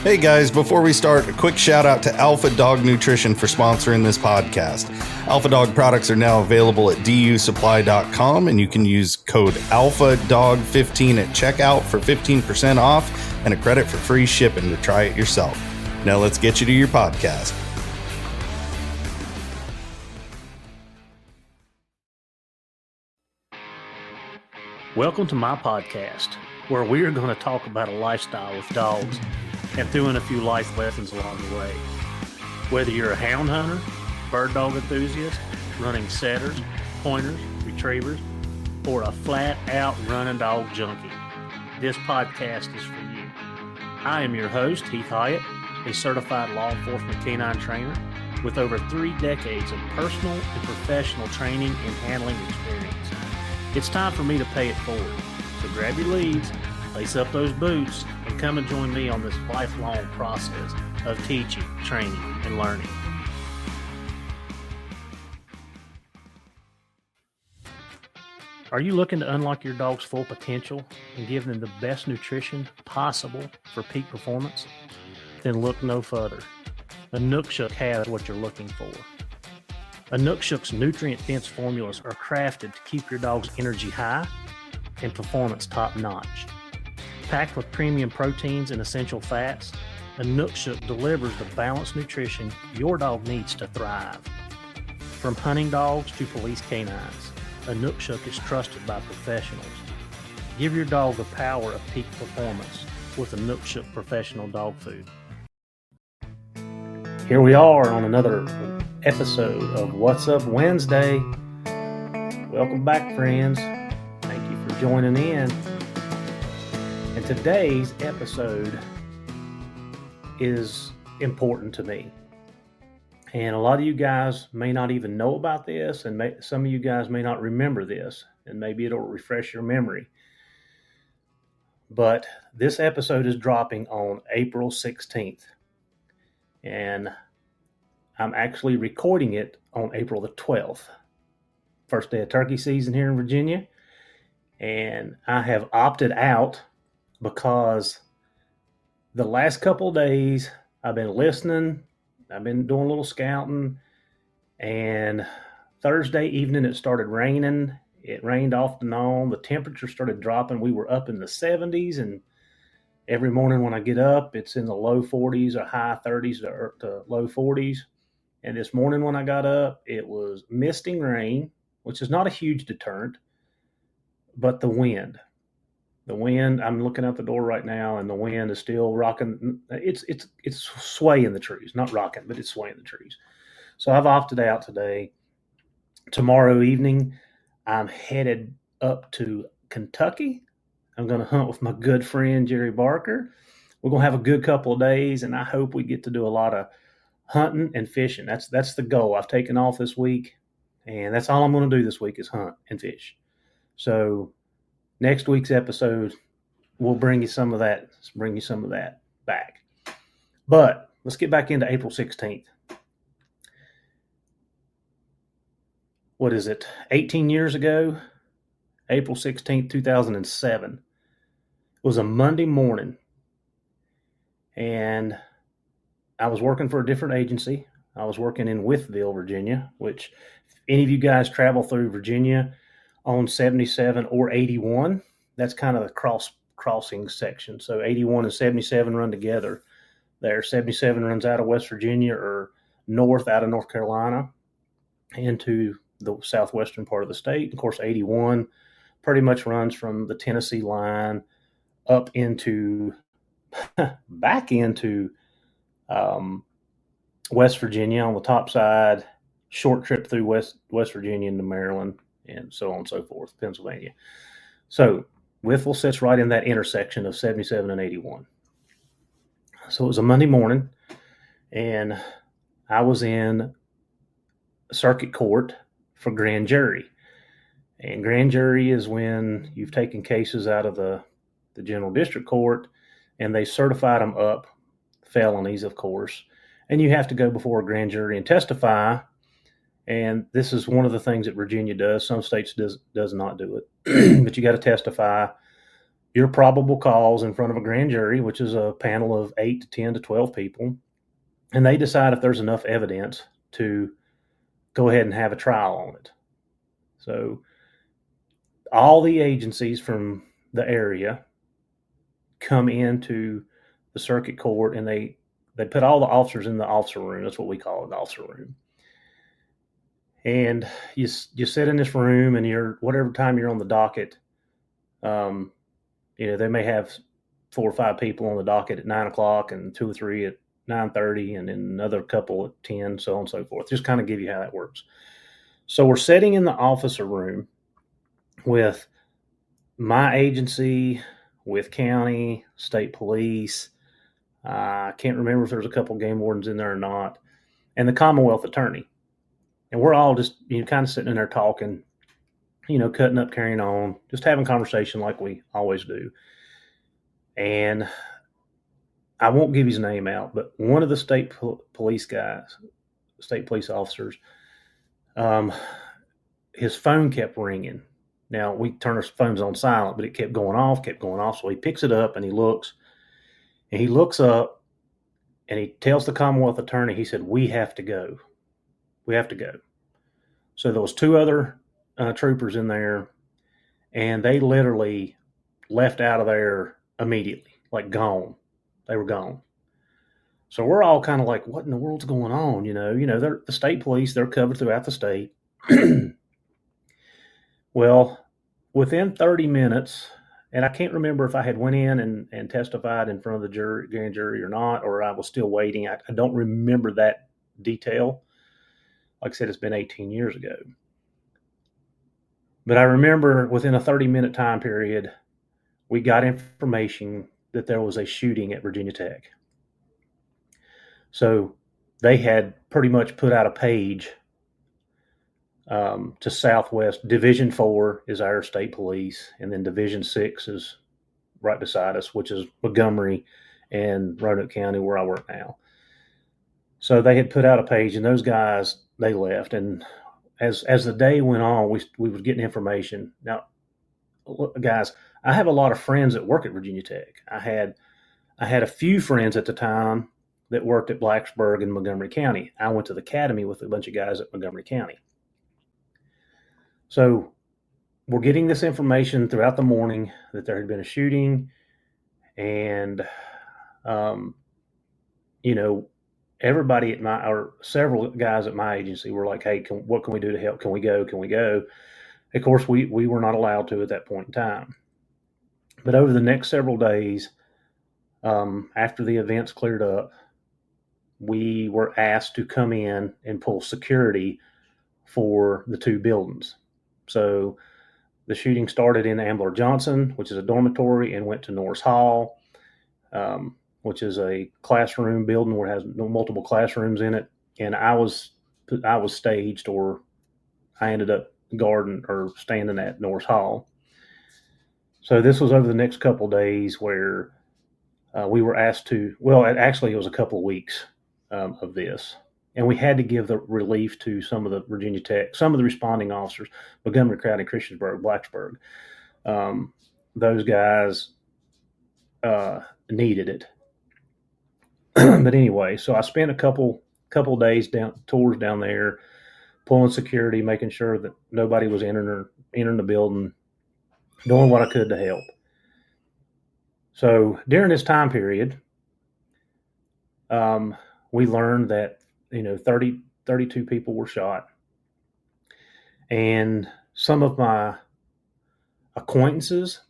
Hey guys, before we start, a quick shout out to Alpha Dog Nutrition for sponsoring this podcast. Alpha Dog products are now available at dusupply.com, and you can use code ALPHADOG15 at checkout for 15% off and a credit for free shipping to try it yourself. Now let's get you to your podcast. Welcome to my podcast, where we are going to talk about a lifestyle with dogs and throw in a few life lessons along the way. Whether you're a hound hunter, bird dog enthusiast, running setters, pointers, retrievers, or a flat-out running dog junkie, this podcast is for you. I am your host, Heath Hyatt, a certified law enforcement canine trainer with over 3 decades of personal and professional training and handling experience. It's time for me to pay it forward. So grab your leads, lace up those boots, and come and join me on this lifelong process of teaching, training, and learning. Are you looking to unlock your dog's full potential and give them the best nutrition possible for peak performance? Then look no further. Inukshuk has what you're looking for. Inukshuk's nutrient-dense formulas are crafted to keep your dog's energy high and performance top-notch. Packed with premium proteins and essential fats, Inukshuk delivers the balanced nutrition your dog needs to thrive. From hunting dogs to police canines, Inukshuk is trusted by professionals. Give your dog the power of peak performance with Inukshuk Professional Dog Food. Here we are on another episode of What's Up Wednesday. Welcome back, friends. Thank you for joining in. And today's episode is important to me. And a lot of you guys may not even know about this, and some of you guys may not remember this, and maybe it'll refresh your memory. But this episode is dropping on April 16th. And I'm actually recording it on April the 12th. First day of turkey season here in Virginia. And I have opted out because the last couple of days I've been listening. I've been doing a little scouting. And Thursday evening it started raining. It rained off and on. The temperature started dropping. We were up in the 70s, and every morning when I get up, it's in the low 40s or high 30s to low 40s. And this morning when I got up, it was misting rain, which is not a huge deterrent, but the wind, I'm looking out the door right now, and the wind is still rocking. It's swaying the trees, not rocking, but it's swaying the trees. So I've opted out today. Tomorrow evening, I'm headed up to Kentucky. I'm going to hunt with my good friend, Jerry Barker. We're going to have a good couple of days, and I hope we get to do a lot of hunting and fishing. That's the goal. I've taken off this week, and that's all I'm going to do this week is hunt and fish. So next week's episode, we'll bring you some of that back. But let's get back into April 16th. What is it? 18 years ago, April 16th, 2007. It was a Monday morning, and I was working for a different agency. I was working in Wytheville, Virginia, which if any of you guys travel through Virginia on 77 or 81, that's kind of the crossing section. So 81 and 77 run together there. 77 runs out of West Virginia or north out of North Carolina into the southwestern part of the state. Of course, 81 pretty much runs from the Tennessee line up into back into West Virginia on the top side, short trip through West Virginia into Maryland, and so on and so forth, Pennsylvania. So Wytheville sits right in that intersection of 77 and 81. So it was a Monday morning, and I was in circuit court for grand jury. And grand jury is when you've taken cases out of the general district court, and they certified them up, felonies, of course, and you have to go before a grand jury and testify. And this is one of the things that Virginia does. Some states does not do it, but you got to testify your probable cause in front of a grand jury, which is a panel of 8 to 10 to 12 people, and they decide if there's enough evidence to go ahead and have a trial on it. So all the agencies from the area come into the circuit court, and they put all the officers in the officer room. That's what we call it, the officer room. And you sit in this room, and you're whatever time you're on the docket. They may have 4 or 5 people on the docket at 9 o'clock, and 2 or 3 at 9:30, and then another couple at 10, so on and so forth. Just kind of give you how that works. So we're sitting in the officer room with my agency, with county, state police. I can't remember if there's a couple game wardens in there or not, and the Commonwealth attorney. And we're all just kind of sitting in there talking, cutting up, carrying on, just having conversation like we always do. And I won't give his name out, but one of the state police officers, his phone kept ringing. Now, we turn our phones on silent, but it kept going off. So he picks it up and he looks up and he tells the Commonwealth attorney, he said, we have to go. So there was 2 other troopers in there, and they literally left out of there immediately, like gone. They were gone. So we're all kind of like, what in the world's going on? They're the state police, they're covered throughout the state. Well, within 30 minutes, and I can't remember if I had went in and testified in front of the grand jury or not, or I was still waiting. I don't remember that detail. Like I said, it's been 18 years ago. But I remember within a 30-minute time period, we got information that there was a shooting at Virginia Tech. So they had pretty much put out a page to Southwest. Division 4 is our state police, and then Division 6 is right beside us, which is Montgomery and Roanoke County, where I work now. So they had put out a page, and those guys, they left. And as the day went on, we were getting information. Now, guys, I have a lot of friends that work at Virginia Tech. I had a few friends at the time that worked at Blacksburg and Montgomery County. I went to the academy with a bunch of guys at Montgomery County. So we're getting this information throughout the morning that there had been a shooting, and everybody or several guys at my agency were like, hey, what can we do to help? Can we go? Of course, we were not allowed to at that point in time. But over the next several days, after the events cleared up, we were asked to come in and pull security for the 2 buildings. So the shooting started in Ambler Johnson, which is a dormitory, and went to Norris Hall, which is a classroom building where it has multiple classrooms in it. And I was staged, or I ended up guarding or standing at Norris Hall. So this was over the next couple of days where we were asked to, actually it was a couple of weeks of this. And we had to give the relief to some of the Virginia Tech, some of the responding officers, Montgomery County, Christiansburg, Blacksburg. Those guys needed it. But anyway, so I spent a couple days tours down there, pulling security, making sure that nobody was entering the building, doing what I could to help. So during this time period, we learned that 32 people were shot, and some of my acquaintances,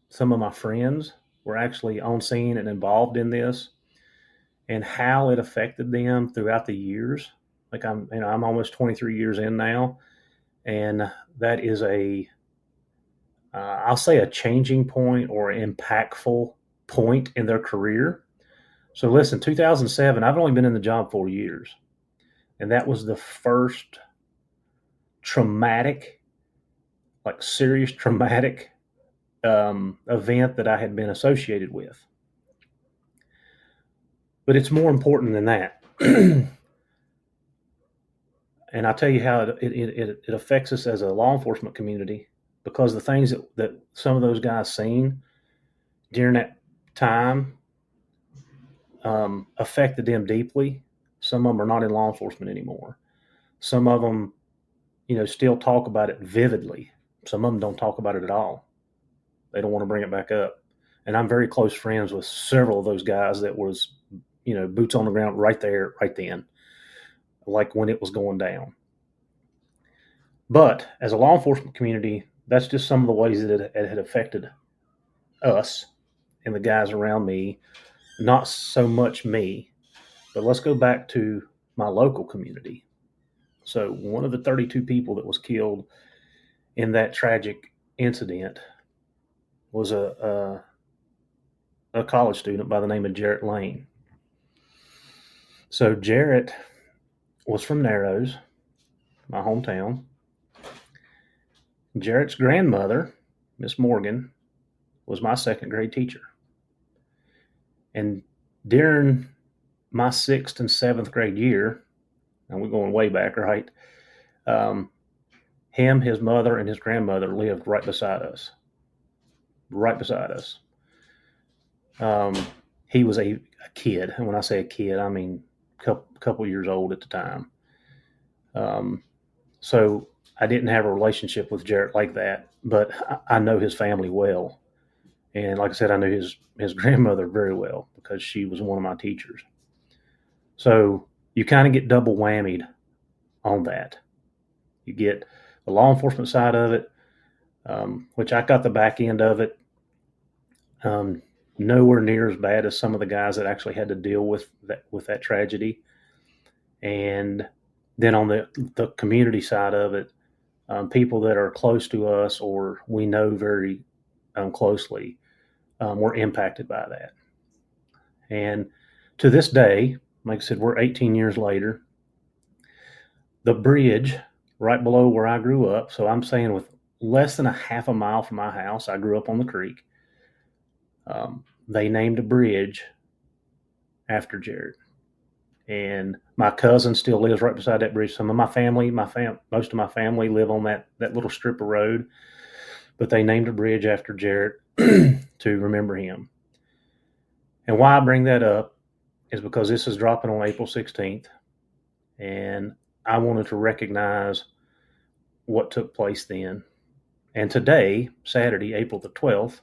some of my friends were actually on scene and involved in this, and how it affected them throughout the years. Like I'm almost 23 years in now, and that is I'll say a changing point or impactful point in their career. So listen, 2007, I've only been in the job 4 years. And that was the first serious traumatic event that I had been associated with. But it's more important than that. And I'll tell you how it affects us as a law enforcement community, because the things that some of those guys seen, during that time affected them deeply. Some of them are not in law enforcement anymore. Some of them, still talk about it vividly. Some of them don't talk about it at all. They don't want to bring it back up. And I'm very close friends with several of those guys that was, boots on the ground right there, right then, like when it was going down. But as a law enforcement community, that's just some of the ways that it had affected us and the guys around me. Not so much me, but let's go back to my local community. So one of the 32 people that was killed in that tragic incident was a college student by the name of Jarrett Lane. So Jarrett was from Narrows, my hometown. Jarrett's grandmother, Miss Morgan, was my second grade teacher. And during my 6th and 7th grade year, and we're going way back, right? Him, his mother, and his grandmother lived right beside us. Right beside us. He was a kid. And when I say a kid, I mean a couple years old at the time. So I didn't have a relationship with Jarrett like that, but I know his family well. And like I said, I knew his grandmother very well because she was one of my teachers. So you kind of get double whammied on that. You get the law enforcement side of it, which I got the back end of it. Nowhere near as bad as some of the guys that actually had to deal with that tragedy. And then on the community side of it, people that are close to us or we know very closely were impacted by that. And to this day, like I said, we're 18 years later. The bridge right below where I grew up, so I'm saying with less than a half a mile from my house, I grew up on the creek. They named a bridge after Jarrett. And my cousin still lives right beside that bridge. Some of my family, most of my family live on that little strip of road. But they named a bridge after Jarrett to remember him. And why I bring that up is because this is dropping on April 16th. And I wanted to recognize what took place then. And today, Saturday, April the 12th,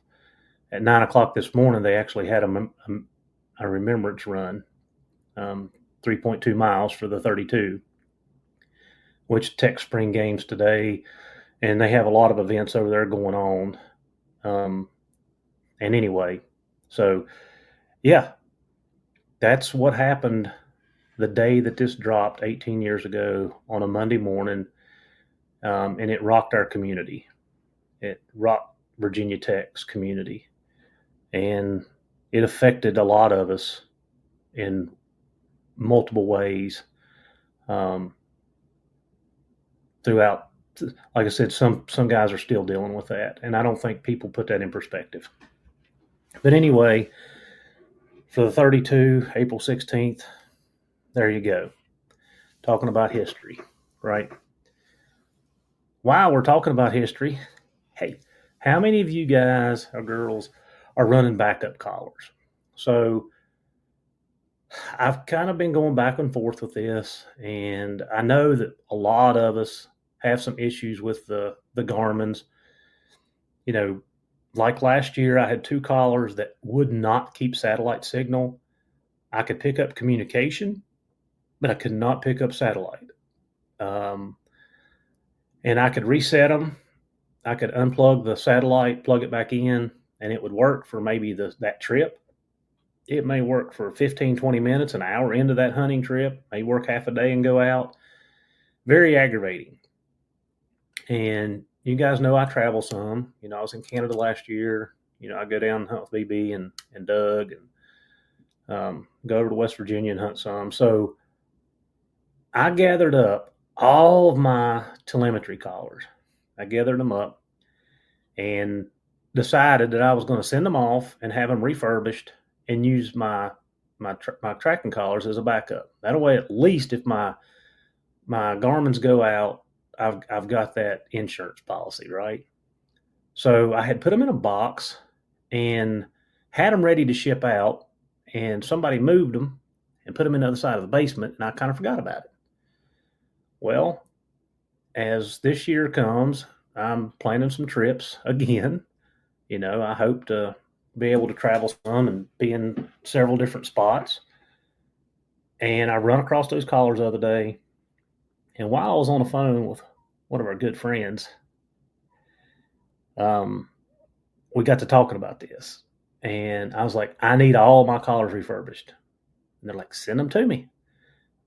at 9 o'clock this morning, they actually had a remembrance run, 3.2 miles for the 32, which Tech Spring Games today, and they have a lot of events over there going on. And anyway, so yeah, that's what happened the day that this dropped 18 years ago on a Monday morning, and it rocked our community. It rocked Virginia Tech's community, and it affected a lot of us in multiple ways throughout. Like I said, some guys are still dealing with that, and I don't think people put that in perspective. But anyway, for the 32, April 16th, there you go. Talking about history, right? While we're talking about history, hey, how many of you guys or girls are running backup collars? So I've kind of been going back and forth with this, and I know that a lot of us have some issues with the Garmin's. Like last year, I had 2 collars that would not keep satellite signal. I could pick up communication, but I could not pick up satellite. And I could reset them. I could unplug the satellite, plug it back in, and it would work for maybe that trip. It may work for 15, 20 minutes, an hour into that hunting trip, may work half a day and go out. Very aggravating. And you guys know I travel some. I was in Canada last year. I go down and hunt with BB and Doug and go over to West Virginia and hunt some. So I gathered up all of my telemetry collars. I gathered them up and decided that I was going to send them off and have them refurbished and use my tracking collars as a backup. That way, at least if my Garmin's go out, I've got that insurance policy, right? So I had put them in a box, and had them ready to ship out, and somebody moved them and put them in the other side of the basement, and I kind of forgot about it. Well, as this year comes, I'm planning some trips again. I hope to be able to travel some and be in several different spots. And I run across those collars the other day, and while I was on the phone with one of our good friends, we got to talking about this. And I was like, I need all my collars refurbished. And they're like, send them to me.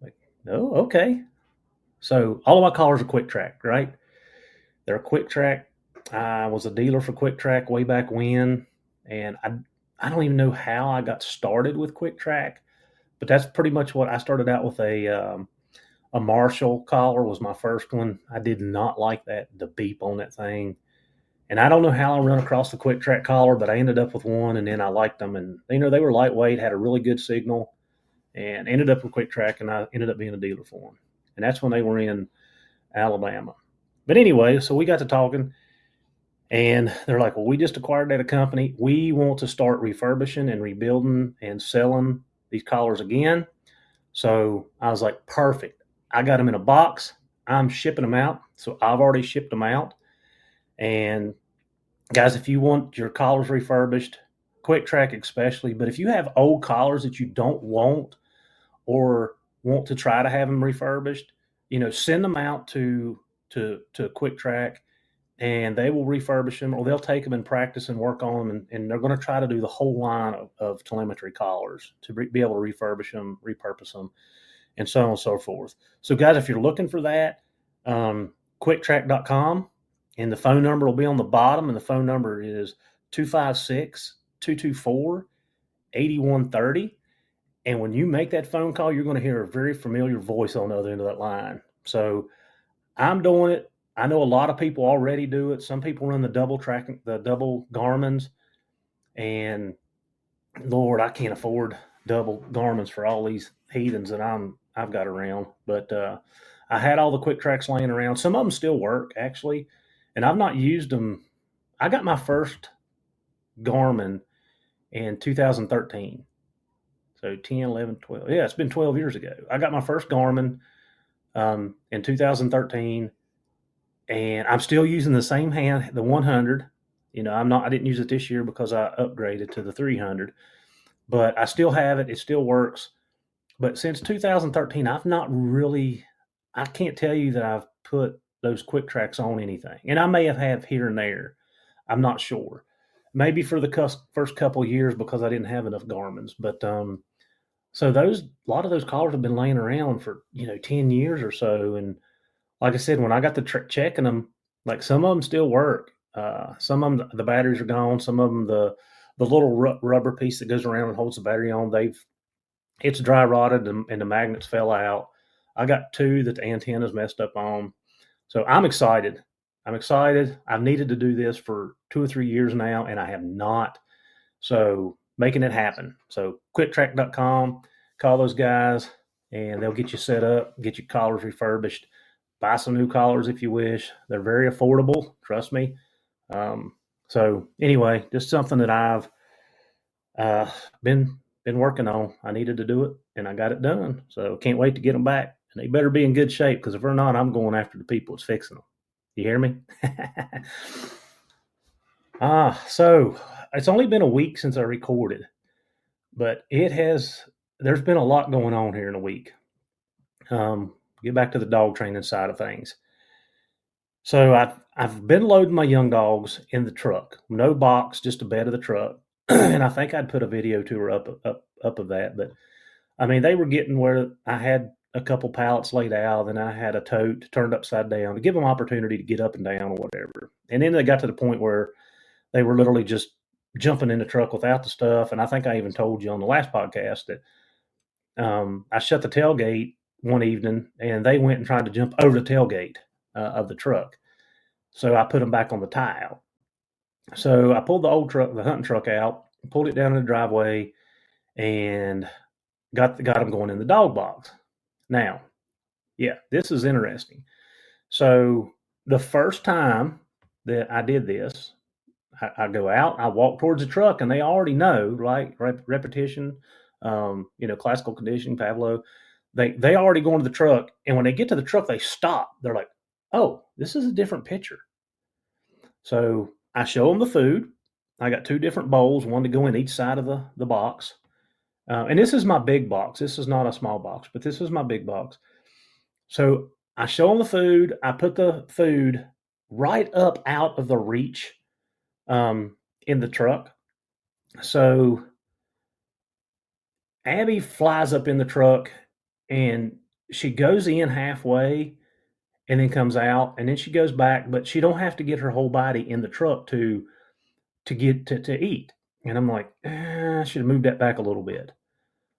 I'm like, oh, okay. So all of my collars are Quick Track, right? They're a Quick Track. I was a dealer for Quick Track way back when, and I don't even know how I got started with Quick Track, but that's pretty much what I started out with. A Marshall collar was my first one. I did not like the beep on that thing, and I don't know how I run across the Quick Track collar, but I ended up with one, and then I liked them, and they were lightweight, had a really good signal, and ended up with Quick Track, and I ended up being a dealer for them, and that's when they were in Alabama. But anyway, so we got to talking, and they're like, well, we just acquired that company. We want to start refurbishing and rebuilding and selling these collars again. So I was like, perfect. I got them in a box. I'm shipping them out. So I've already shipped them out. And guys, if you want your collars refurbished, Quick Track especially, but if you have old collars that you don't want or want to try to have them refurbished, send them out to Quick Track, and they will refurbish them, or they'll take them and practice and work on them, and they're going to try to do the whole line of telemetry collars to be able to refurbish them, repurpose them, and so on and so forth. So guys, if you're looking for that, quicktrack.com, and the phone number will be on the bottom, and the phone number is 256-224-8130. And when you make that phone call, you're going to hear a very familiar voice on the other end of that line. So I'm doing it. I know a lot of people already do it. Some people run the double Garmins, and Lord, I can't afford double Garmins for all these heathens that I've got around. But I had all the Quick Tracks laying around. Some of them still work actually, and I've not used them. I got my first Garmin in 2013. So 10, 11, 12. Yeah, it's been 12 years ago. I got my first Garmin in 2013. And I'm still using the same hand, the 100. I didn't use it this year because I upgraded to the 300, but I still have it. It still works. But since 2013, I can't tell you that I've put those Quick Tracks on anything. And I may have here and there. I'm not sure. Maybe for the first couple of years because I didn't have enough Garmins. But so a lot of those collars have been laying around for 10 years or so. And like I said, when I got to checking them, like some of them still work. Some of them, the batteries are gone. Some of them, the little rubber piece that goes around and holds the battery on, it's dry rotted and the magnets fell out. I got two that the antenna's messed up on. So I'm excited. I've needed to do this for 2 or 3 years now, and I have not. So making it happen. So quicktrack.com, call those guys, and they'll get you set up, get your collars refurbished. Buy some new collars if you wish. They're very affordable, trust me. So anyway, just something that I've been working on. I needed to do it, and I got it done. So can't wait to get them back. And they better be in good shape, because if they're not, I'm going after the people that's fixing them. You hear me? So it's only been a week since I recorded, but there's been a lot going on here in a week. Get back to the dog training side of things. So I've been loading my young dogs in the truck, no box, just a bed of the truck, and I think I'd put a video tour up of that. But I mean, they were getting where I had a couple pallets laid out, and I had a tote turned upside down to give them opportunity to get up and down or whatever. And then they got to the point where they were literally just jumping in the truck without the stuff. And I think I even told you on the last podcast that I shut the tailgate one evening, and they went and tried to jump over the tailgate of the truck. So I put them back on the tie out. So I pulled the old truck, the hunting truck out, pulled it down in the driveway, and got them going in the dog box. Now, yeah, this is interesting. So the first time that I did this, I go out, I walk towards the truck, and they already know, like repetition, classical conditioning, Pavlov. They already go into the truck, and when they get to the truck, they stop. They're like, "Oh, this is a different picture." So I show them the food. I got 2 different bowls, one to go in each side of the box. And this is my big box. This is not a small box, but this is my big box. So I show them the food. I put the food right up out of the reach in the truck. So Abby flies up in the truck, and she goes in halfway and then comes out, and then she goes back, but she don't have to get her whole body in the truck to get to eat. And I'm like, I should have moved that back a little bit.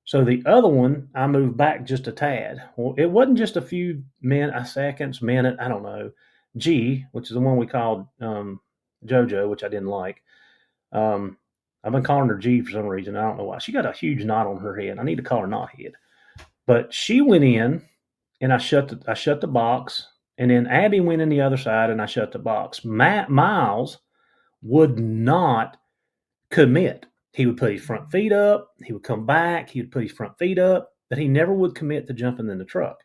So the other one, I moved back just a tad. Well, it wasn't just a few seconds, minute, I don't know. G, which is the one we called JoJo, which I didn't like. I've been calling her G for some reason. I don't know why. She got a huge knot on her head. I need to call her Knothead. But she went in, and I shut the box, and then Abby went in the other side, and I shut the box. Miles would not commit. He would put his front feet up. He would come back. He would put his front feet up, but he never would commit to jumping in the truck.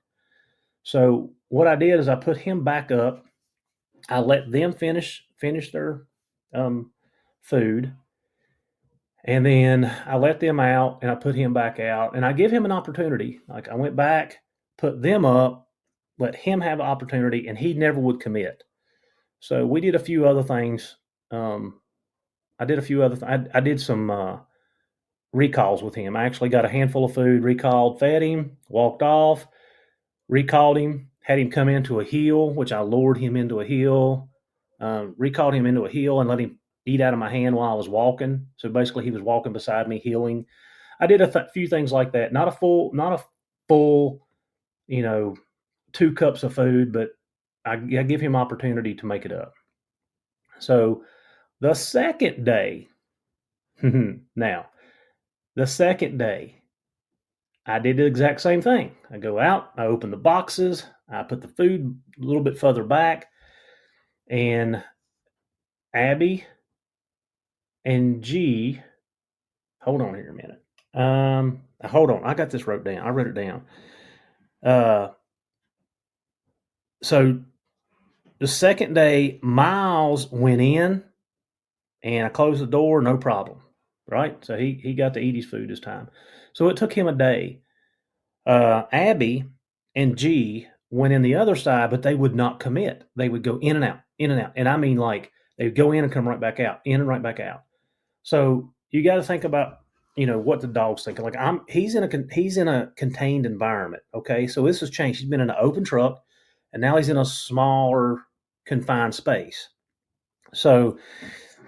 So what I did is I put him back up. I let them finish their food, and then I let them out, and I put him back out, and I give him an opportunity. Like I went back, put them up, let him have an opportunity, and he never would commit. So we did a few other things. I did some recalls with him. I actually got a handful of food, recalled, fed him, walked off, recalled him, had him come into a hill, which I lured him into a hill, recalled him into a hill and let him eat out of my hand while I was walking. So basically he was walking beside me, healing. I did a few things like that. Not a full, 2 cups of food, but I give him opportunity to make it up. So the second day, now, the second day, I did the exact same thing. I go out, I open the boxes, I put the food a little bit further back, and Abby and G, hold on here a minute. Hold on, I got this wrote down. I wrote it down. So the second day, Miles went in, and I closed the door, no problem, right? So he got to eat his food this time. So it took him a day. Abby and G went in the other side, but they would not commit. They would go in and out, in and out. And I mean, like, they would go in and come right back out, in and right back out. So you got to think about, what the dog's thinking. Like he's in a contained environment. Okay. So this has changed. He's been in an open truck, and now he's in a smaller confined space. So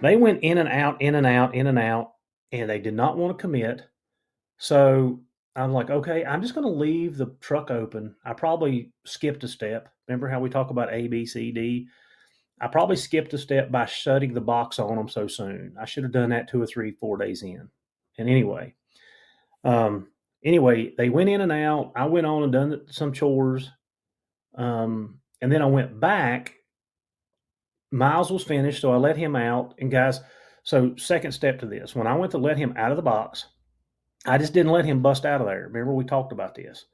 they went in and out, in and out, in and out, and they did not want to commit. So I'm like, okay, I'm just going to leave the truck open. I probably skipped a step. Remember how we talk about A, B, C, D? I probably skipped a step by shutting the box on them so soon. I should have done that 2 or 3, 4 days in. And anyway, they went in and out. I went on and done some chores. And then I went back. Miles was finished, so I let him out. And guys, so second step to this, when I went to let him out of the box, I just didn't let him bust out of there. Remember, we talked about this.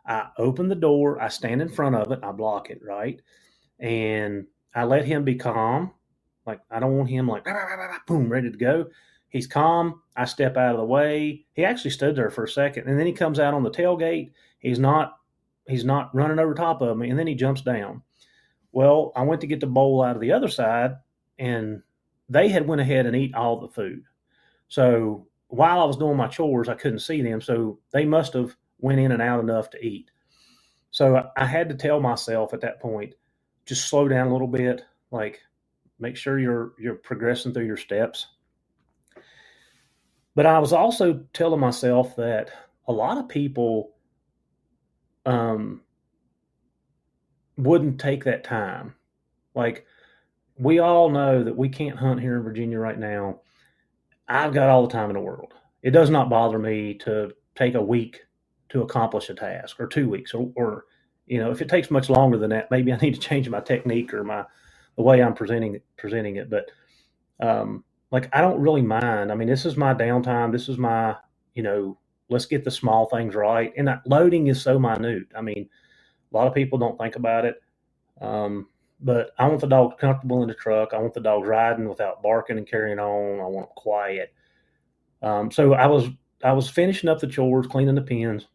I open the door, I stand in front of it, I block it, right? And I let him be calm. Like, I don't want him like, boom, ready to go. He's calm. I step out of the way. He actually stood there for a second, and then he comes out on the tailgate. He's not running over top of me, and then he jumps down. Well, I went to get the bowl out of the other side, and they had went ahead and eat all the food. So while I was doing my chores, I couldn't see them. So they must have went in and out enough to eat. So I had to tell myself at that point, just slow down a little bit, like make sure you're progressing through your steps. But I was also telling myself that a lot of people wouldn't take that time. Like, we all know that we can't hunt here in Virginia right now. I've got all the time in the world. It does not bother me to take a week to accomplish a task, or 2 weeks, or if it takes much longer than that, maybe I need to change my technique or the way I'm presenting it. But like, I don't really mind. I mean, this is my downtime. This is my, let's get the small things right. And that loading is so minute. I mean, a lot of people don't think about it. But I want the dogs comfortable in the truck. I want the dogs riding without barking and carrying on. I want them quiet. So I was finishing up the chores, cleaning the pens,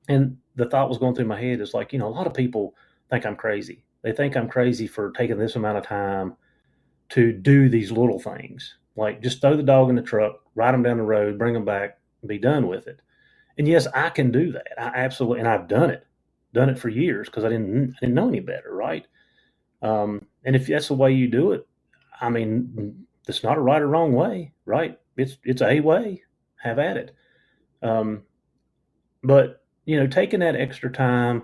and the thought was going through my head is like, a lot of people think I'm crazy. They think I'm crazy for taking this amount of time to do these little things, like just throw the dog in the truck, ride them down the road, bring them back, and be done with it. And yes, I can do that. I absolutely, and I've done it for years because I didn't know any better, right? And if that's the way you do it, I mean, it's not a right or wrong way, right? It's a way. Have at it. Um, but taking that extra time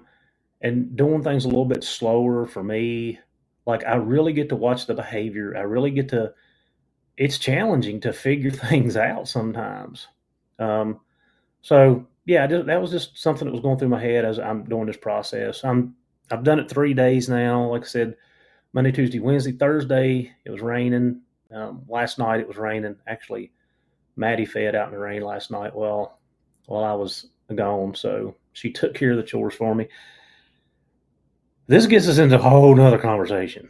and doing things a little bit slower for me, like I really get to watch the behavior. I really get to. It's challenging to figure things out sometimes. Um, so yeah, that was just something that was going through my head as I'm doing this process. I've done it 3 days now. Like I said, Monday, Tuesday, Wednesday, Thursday, it was raining. Last night it was raining. Actually, Maddie fed out in the rain last night while I was gone, so she took care of the chores for me. This gets us into a whole nother conversation.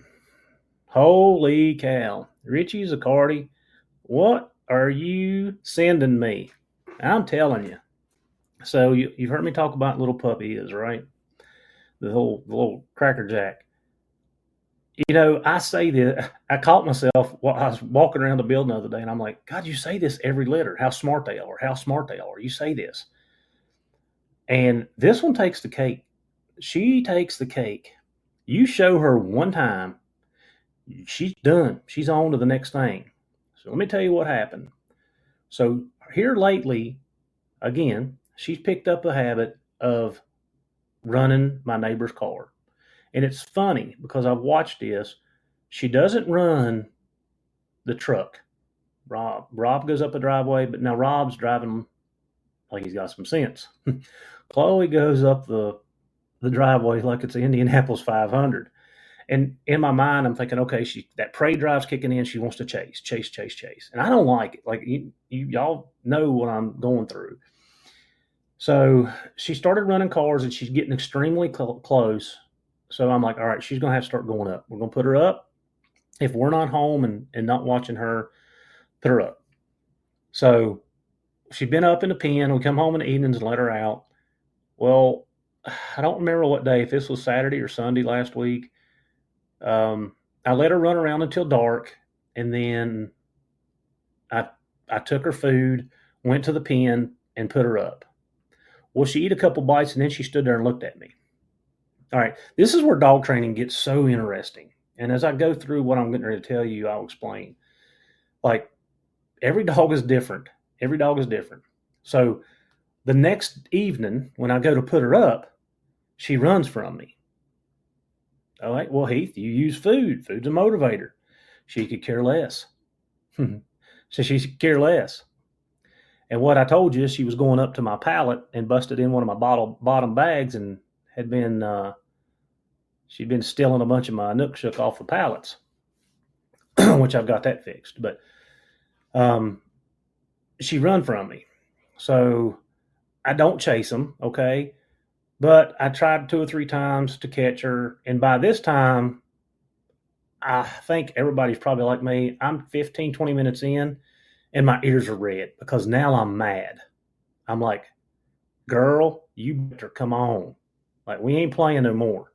Holy cow. Richie Zaccardi, what are you sending me? I'm telling you. So you've heard me talk about little puppy is, right? The little Cracker Jack. I say this. I caught myself while I was walking around the building the other day, and I'm like, God, you say this every litter. How smart they are. How smart they are. You say this. And this one takes the cake. She takes the cake. You show her one time, she's done. She's on to the next thing. So let me tell you what happened. So here lately, again, she's picked up the habit of running my neighbor's car. And it's funny because I've watched this. She doesn't run the truck. Rob goes up the driveway, but now Rob's driving like he's got some sense. Chloe goes up the driveway like it's the Indianapolis 500. And in my mind, I'm thinking, okay, that prey drive's kicking in. She wants to chase. And I don't like it. Like y'all know what I'm going through. So she started running cars and she's getting extremely close. So I'm like, all right, she's going to have to start going up. We're going to put her up. If we're not home and not watching her, put her up. So she'd been up in the pen. We come home in the evenings and let her out. Well, I don't remember what day, if this was Saturday or Sunday last week. I let her run around until dark, and then I took her food, went to the pen, and put her up. Well, she ate a couple bites, and then she stood there and looked at me. All right, this is where dog training gets so interesting. And as I go through what I'm getting ready to tell you, I'll explain. Like, every dog is different. Every dog is different. So the next evening, when I go to put her up, she runs from me. All right, well, Heath, you use food. Food's a motivator. She could care less. So she could care less. And what I told you is she was going up to my pallet and busted in one of my bottom bags and had been she'd been stealing a bunch of my Inukshuk off the pallets, which I've got that fixed. But she run from me. So I don't chase them, okay? But I tried 2 or 3 times to catch her. And by this time, I think everybody's probably like me. I'm 15, 20 minutes in, and my ears are red because now I'm mad. I'm like, girl, you better come on. Like, we ain't playing no more.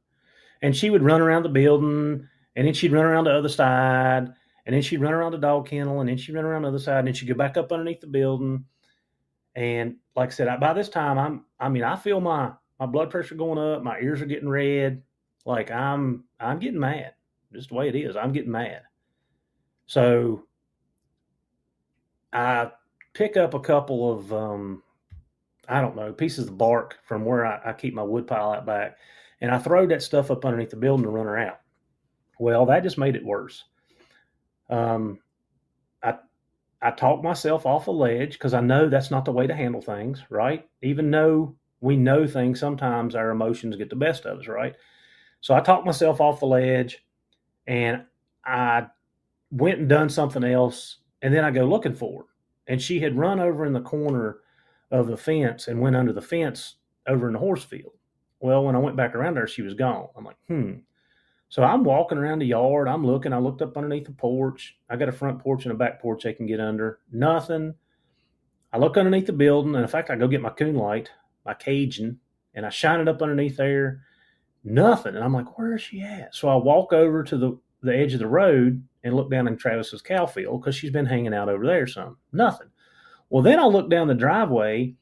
And she would run around the building, and then she'd run around the other side, and then she'd run around the dog kennel, and then she'd run around the other side, and then she'd go back up underneath the building. And like I said, by this time, I feel my blood pressure going up. My ears are getting red. Like I'm getting mad. Just the way it is. I'm getting mad. So I pick up a couple of, pieces of bark from where I keep my wood pile out back. And I throw that stuff up underneath the building to run her out. Well, that just made it worse. I talk myself off a ledge because I know that's not the way to handle things, right? Even though we know things, sometimes our emotions get the best of us, right? So I talked myself off the ledge, and I went and done something else And then I go looking for her. And she had run over in the corner of the fence and went under the fence over in the horse field. Well, when I went back around there, she was gone. I'm like, So I'm walking around the yard. I'm looking. I looked up underneath the porch. I got a front porch and a back porch they can get under. Nothing. I look underneath the building. And in fact, I go get my coon light, my Cajun, and I shine it up underneath there. Nothing. And I'm like, where is she at? So I walk over to the edge of the road and look down in Travis's cow field because she's been hanging out over there some. Nothing. Well, then I look down the driveway,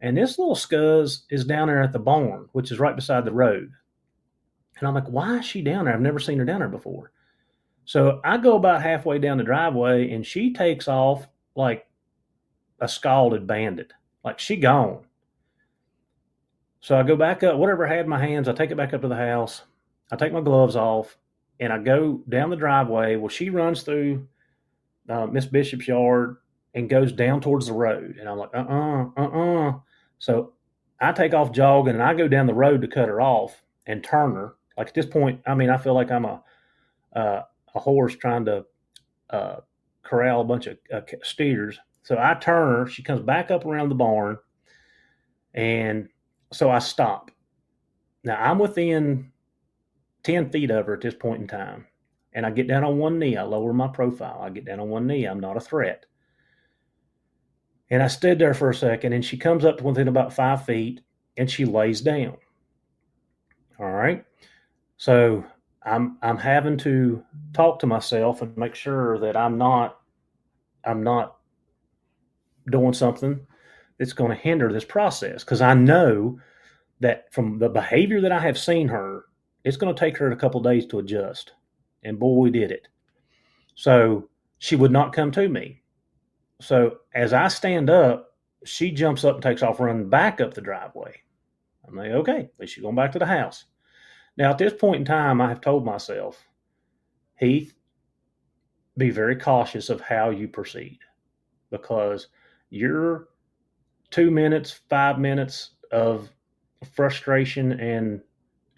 and this little scuzz is down there at the barn, which is right beside the road. And I'm like, why is she down there? I've never seen her down there before. So I go about halfway down the driveway, and she takes off like a scalded bandit. Like she gone. So I go back up, whatever I had in my hands, I take it back up to the house. I take my gloves off, and I go down the driveway. Well, she runs through Miss Bishop's yard and goes down towards the road. And I'm like, So I take off jogging, and I go down the road to cut her off and turn her. Like at this point, I mean, I feel like I'm a horse trying to corral a bunch of steers. So I turn her. She comes back up around the barn, and so I stop. Now I'm within 10 feet of her at this point in time. And I get down on one knee. I lower my profile. I get down on one knee. I'm not a threat. And I stood there for a second, and she comes up to within about 5 feet, and she lays down. All right. So I'm having to talk to myself and make sure that I'm not doing something that's going to hinder this process, because I know that from the behavior that I have seen her, it's going to take her a couple of days to adjust. And boy, did it. So she would not come to me. So as I stand up, she jumps up and takes off running back up the driveway. I'm like, okay, at least she's going back to the house. Now, at this point in time, I have told myself, Heath, be very cautious of how you proceed, because your 2 minutes, 5 minutes of frustration and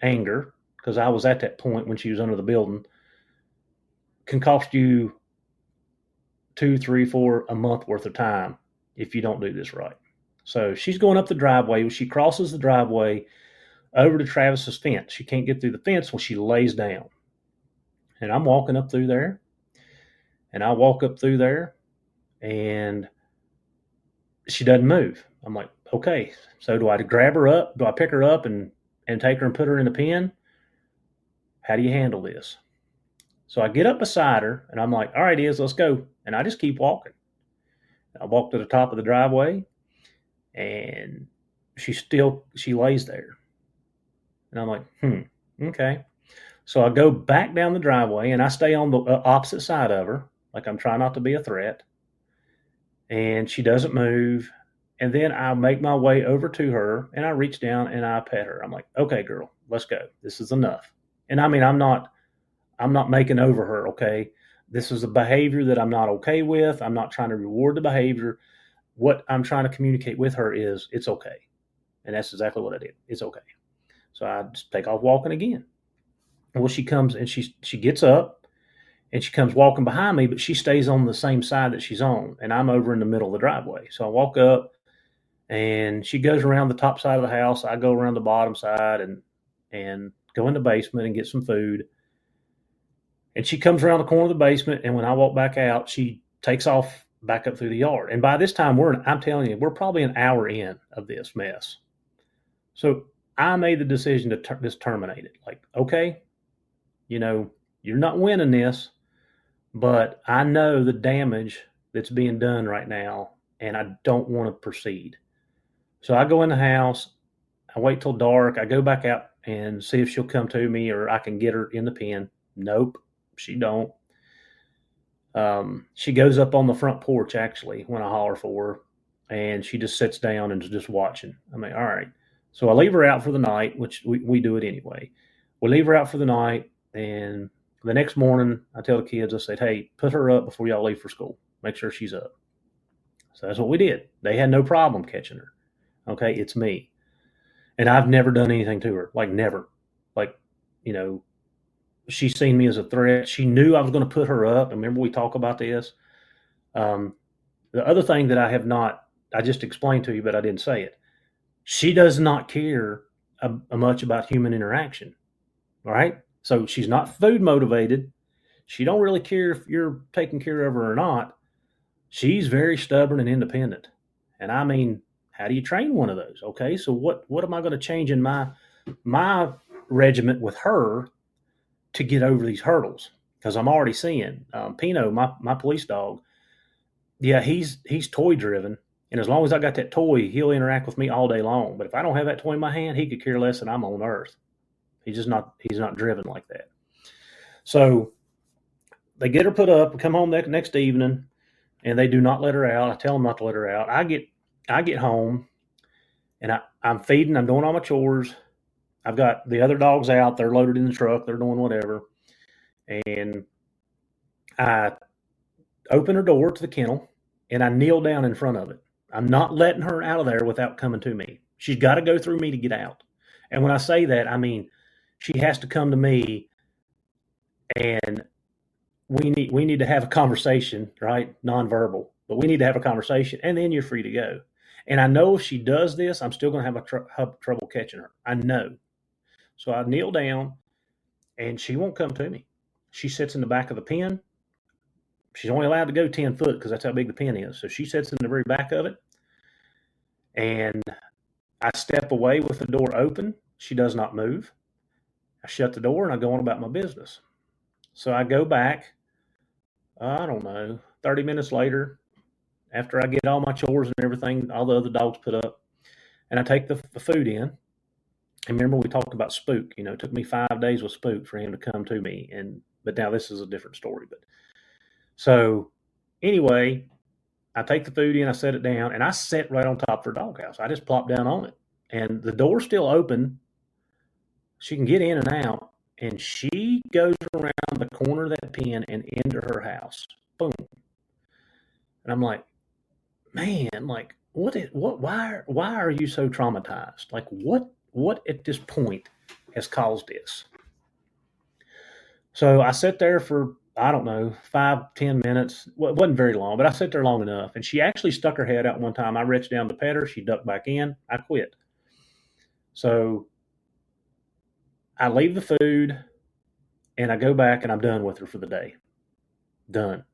anger, because I was at that point when she was under the building, can cost you 2, 3, 4 a month worth of time if you don't do this right. So she's going up the driveway. When she crosses the driveway over to Travis's fence, she can't get through the fence when she lays down. And I'm walking up through there, and I walk up through there, and she doesn't move. I'm like, okay, so do I grab her up? Do I pick her up and take her and put her in the pen? How do you handle this? So I get up beside her, and I'm like, all right, let's go. And I just keep walking. I walk to the top of the driveway, and she lays there. And I'm like, okay. So I go back down the driveway, and I stay on the opposite side of her, like I'm trying not to be a threat. And she doesn't move. And then I make my way over to her, and I reach down and I pet her. I'm like, okay, girl, let's go. This is enough. And I mean, I'm not making over her, okay? This is a behavior that I'm not okay with. I'm not trying to reward the behavior. What I'm trying to communicate with her is it's okay. And that's exactly what I did. It's okay. So I just take off walking again. Well, she comes and she gets up, and she comes walking behind me, but she stays on the same side that she's on, and I'm over in the middle of the driveway. So I walk up, and she goes around the top side of the house. I go around the bottom side and go in the basement and get some food. And she comes around the corner of the basement, and when I walk back out, she takes off back up through the yard. And by this time, I'm telling you, we're probably an hour in of this mess. So I made the decision to just terminate it. Like, okay, you're not winning this, but I know the damage that's being done right now, and I don't want to proceed. So I go in the house. I wait till dark. I go back out and see if she'll come to me or I can get her in the pen. Nope, she don't. She goes up on the front porch, actually, when I holler for her, and she just sits down and is just watching. I'm like, all right. So I leave her out for the night, which we do it anyway. We leave her out for the night, and the next morning I tell the kids, I said, hey, put her up before y'all leave for school. Make sure she's up. So that's what we did. They had no problem catching her. Okay, it's me. And I've never done anything to her. Like, never. Like, she's seen me as a threat. She knew I was going to put her up. Remember we talked about this? The other thing that I just explained to you, but I didn't say it. She does not care much about human interaction. All right. So she's not food motivated. She don't really care if you're taking care of her or not. She's very stubborn and independent. And I mean, how do you train one of those? Okay. So what am I going to change in my regiment with her to get over these hurdles? Because I'm already seeing Pino, my police dog. Yeah, he's toy driven, and as long as I got that toy, he'll interact with me all day long. But if I don't have that toy in my hand, he could care less that I'm on Earth. He's not driven like that. So they get her put up, come home that next evening, and they do not let her out. I tell them not to let her out. I get home, and I'm feeding. I'm doing all my chores. I've got the other dogs out. They're loaded in the truck. They're doing whatever, and I open her door to the kennel, and I kneel down in front of it. I'm not letting her out of there without coming to me. She's got to go through me to get out. And when I say that, I mean she has to come to me, and we need to have a conversation, right? Nonverbal, but we need to have a conversation, and then you're free to go. And I know if she does this, I'm still going to have trouble catching her. I know. So I kneel down, and she won't come to me. She sits in the back of the pen. She's only allowed to go 10 foot because that's how big the pen is. So she sits in the very back of it, and I step away with the door open. She does not move. I shut the door and I go on about my business. So I go back, I don't know, 30 minutes later, after I get all my chores and everything, all the other dogs put up, and I take the food in. And remember, we talked about Spook. You know, it took me 5 days with Spook for him to come to me. But now this is a different story. But so anyway, I take the food in, I set it down, and I sit right on top of her doghouse. I just plop down on it, and the door's still open. She can get in and out, and she goes around the corner of that pen and into her house. Boom. And I'm like, man, like why are you so traumatized? Like what at this point has caused this? So I sat there for, I don't know, 5, 10 minutes. Well, it wasn't very long, but I sat there long enough. And she actually stuck her head out one time. I reached down to pet her. She ducked back in. I quit. So I leave the food and I go back and I'm done with her for the day. Done.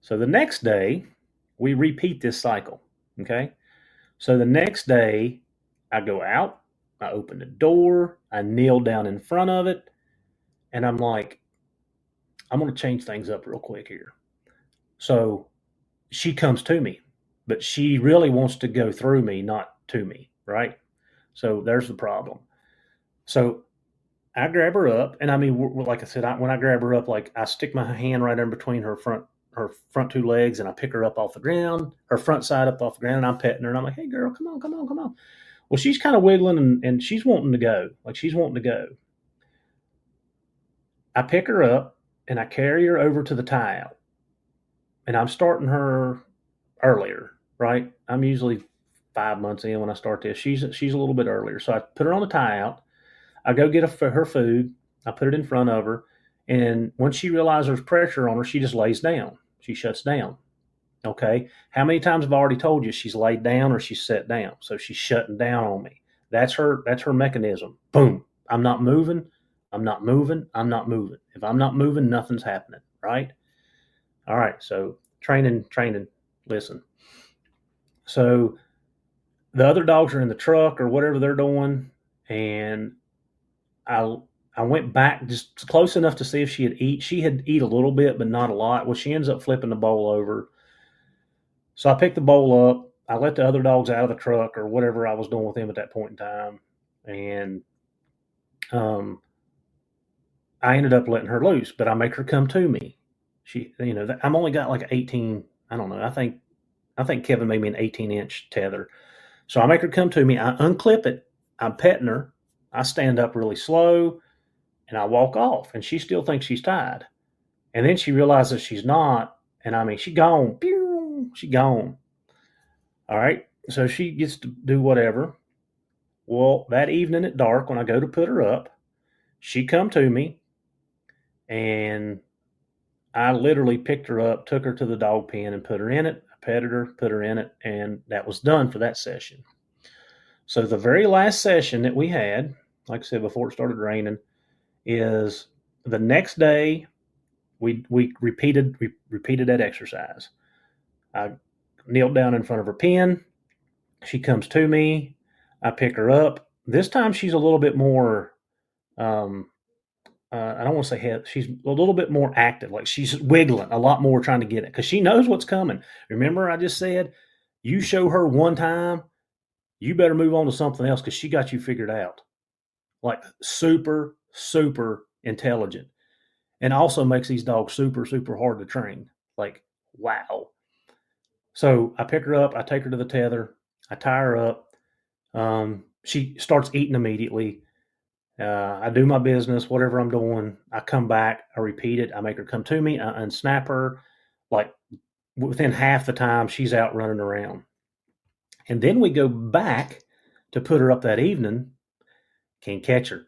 So the next day, we repeat this cycle. Okay. So the next day, I go out, I open the door, I kneel down in front of it, and I'm like, I'm going to change things up real quick here. So she comes to me, but she really wants to go through me, not to me, right? So there's the problem. So I grab her up, and I mean, like I said, when I grab her up, like I stick my hand right in between her front two legs, and I pick her up off the ground, her front side up off the ground, and I'm petting her, and I'm like, hey, girl, come on, come on, come on. Well, she's kind of wiggling, and she's wanting to go. Like, she's wanting to go. I pick her up, and I carry her over to the tie out. And I'm starting her earlier, right? I'm usually 5 months in when I start this. She's a little bit earlier. So I put her on the tie out. I go get her food. I put it in front of her. And once she realizes there's pressure on her, she just lays down. She shuts down. Okay. How many times have I already told you she's laid down or she's sat down? So she's shutting down on me. That's her mechanism. Boom. I'm not moving. I'm not moving. I'm not moving. If I'm not moving, nothing's happening. Right. All right. So training. Listen. So the other dogs are in the truck or whatever they're doing. And I went back just close enough to see if she had eat. She had eat a little bit, but not a lot. Well, she ends up flipping the bowl over. So I picked the bowl up. I let the other dogs out of the truck or whatever I was doing with them at that point in time. And I ended up letting her loose, but I make her come to me. She, I'm only got like 18. I don't know. I think Kevin made me an 18-inch tether. So I make her come to me. I unclip it. I'm petting her. I stand up really slow and I walk off, and she still thinks she's tied. And then she realizes she's not. And I mean, she gone. Pew, she gone. All right. So she gets to do whatever. Well, that evening at dark, when I go to put her up, she come to me, and I literally picked her up, took her to the dog pen and put her in it. I petted her, put her in it, and that was done for that session. So the very last session that we had, like I said, before it started raining, is the next day we repeated that exercise. I kneeled down in front of her pen. She comes to me. I pick her up. This time she's a little bit more I don't want to say head. She's a little bit more active. Like she's wiggling a lot more trying to get it because she knows what's coming. Remember, I just said, you show her one time, you better move on to something else because she got you figured out. Like super, super intelligent. And also makes these dogs super, super hard to train. Like, wow. So I pick her up, I take her to the tether, I tie her up. She starts eating immediately. I do my business, whatever I'm doing. I come back, I repeat it. I make her come to me. I unsnap her. Like within half the time, she's out running around. And then we go back to put her up that evening. Can't catch her.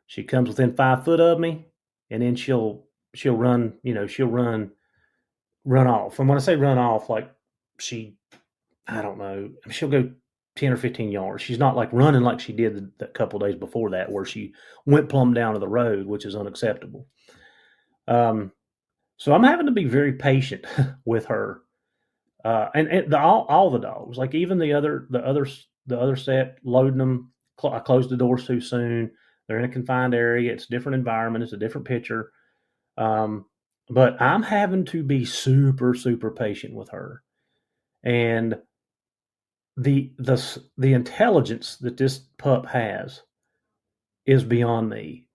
She comes within 5 foot of me, and then she'll run. She'll run off. And when I say run off, like I don't know, she'll go 10 or 15 yards. She's not like running like she did the couple days before that, where she went plumb down to the road, which is unacceptable. So I'm having to be very patient with her, and all the dogs, like even the other set, loading them. I closed the doors too soon. They're in a confined area. It's a different environment. It's a different picture. But I'm having to be super, super patient with her, and the intelligence that this pup has is beyond me.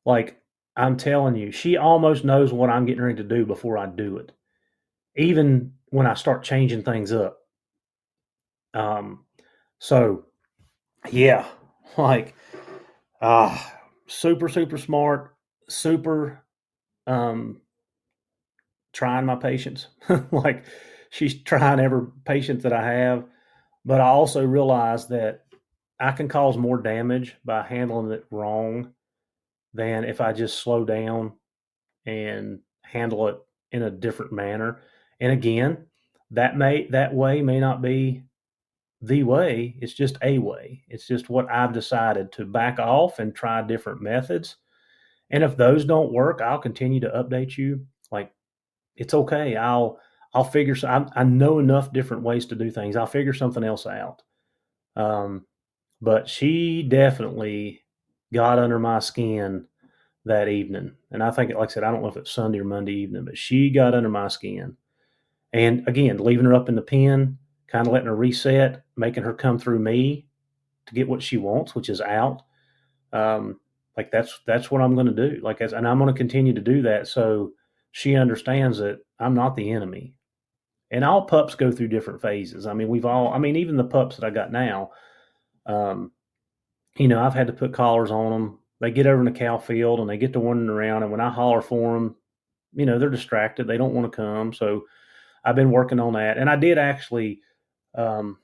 Like I'm telling you, she almost knows what I'm getting ready to do before I do it. Even when I start changing things up. Um, so yeah, like super, super smart, super um trying my patience. Like she's trying every patience that I have. But I also realize that I can cause more damage by handling it wrong than if I just slow down and handle it in a different manner. And again, that way may not be the way. It's just a way. It's just what I've decided to back off and try different methods. And if those don't work, I'll continue to update you. Like it's okay. I'll figure. I know enough different ways to do things. I'll figure something else out. Um, but she definitely got under my skin that evening. And I think, like I said, I don't know if it's Sunday or Monday evening, but she got under my skin. And again, leaving her up in the pen, kind of letting her reset, making her come through me to get what she wants, which is out. Like that's what I'm going to do. And I'm going to continue to do that. So she understands that I'm not the enemy. And all pups go through different phases. I mean, even the pups that I got now, um, I've had to put collars on them. They get over in the cow field and they get to wandering around. And when I holler for them, they're distracted. They don't want to come. So I've been working on that. And I did actually, I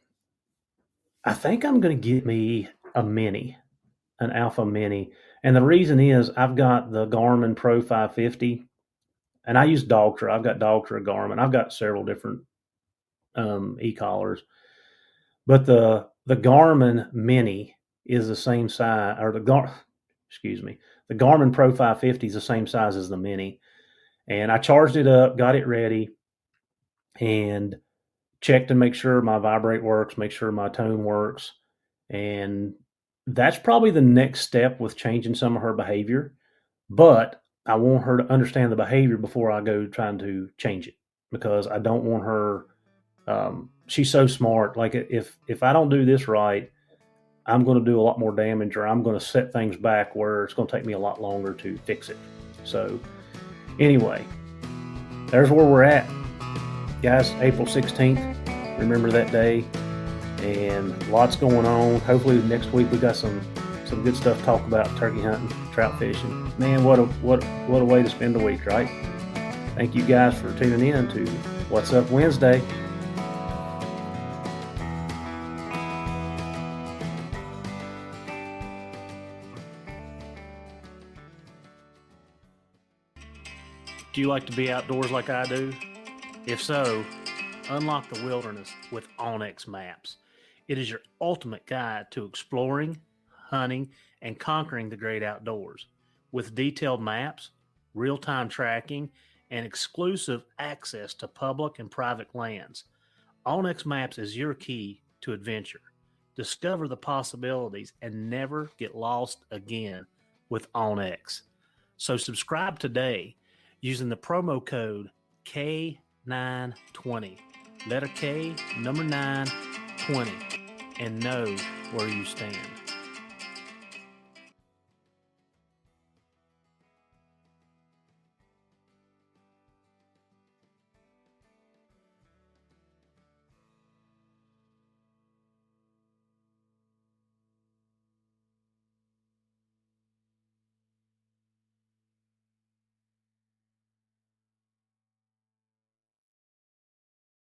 think I'm going to get me a mini, an Alpha Mini. And the reason is I've got the Garmin Pro 550 and I use Dogtra. I've got Dogtra, Garmin. I've got several different e-collars. But the Garmin Mini is the same size, or the Garmin Pro 550 is the same size as the Mini. And I charged it up, got it ready, and checked to make sure my vibrate works, make sure my tone works. And that's probably the next step with changing some of her behavior. But I want her to understand the behavior before I go trying to change it because I don't want her. She's so smart. Like if I don't do this right, I'm going to do a lot more damage, or I'm going to set things back where it's going to take me a lot longer to fix it. So anyway, there's where we're at, guys. April 16th. Remember that day, and lots going on. Hopefully next week we got some good stuff to talk about: turkey hunting, trout fishing. Man, what a way to spend a week, right? Thank you guys for tuning in to What's Up Wednesday. Do you like to be outdoors like I do? If so, unlock the wilderness with OnX Maps. It is your ultimate guide to exploring, hunting, and conquering the great outdoors. With detailed maps, real-time tracking, and exclusive access to public and private lands, OnX Maps is your key to adventure. Discover the possibilities and never get lost again with OnX. So subscribe today using the promo code K920, letter K, number 9, 20, and know where you stand.